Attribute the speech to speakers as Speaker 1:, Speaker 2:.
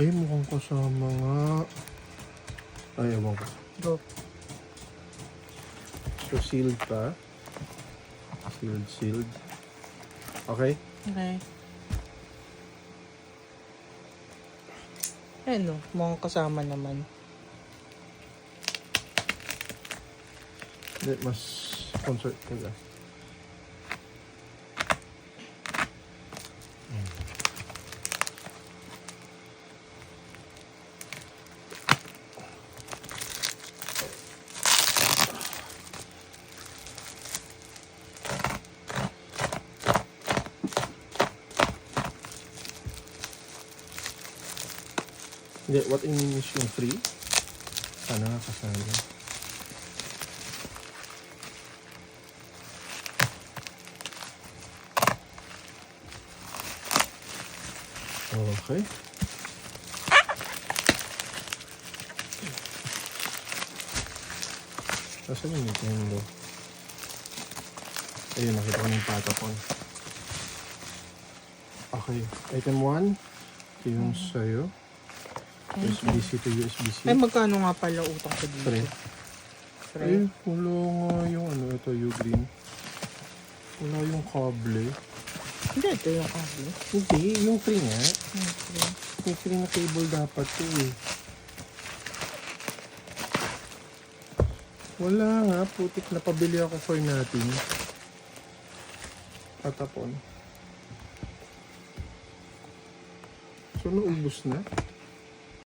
Speaker 1: Ay, mukhang kasama nga. Ay, ewan ko.
Speaker 2: Go.
Speaker 1: So, sealed pa. Sealed. Okay?
Speaker 2: Okay. Ano, mukhang kasama naman.
Speaker 1: Hindi, mas concert ko lang. Hindi, what I mean is yung free. Sana nga kasama. Okay. Nasaan yung Nintendo? Ayun, nakita ko na yung patapon. Okay. Item 1. Ito yung sa'yo. USB-C to USB-C.
Speaker 2: Ay, magkano nga pala utang ko dito?
Speaker 1: Pre.
Speaker 2: Pre.
Speaker 1: Ay, wala nga yung ano, ito yung green. Wala yung kable.
Speaker 2: Hindi, ito yung kable.
Speaker 1: Hindi, yung free nga.
Speaker 2: Okay.
Speaker 1: Yung free na cable dapat to eh. Wala nga, putik na pabili ako for natin. Patapon. So, naubos na.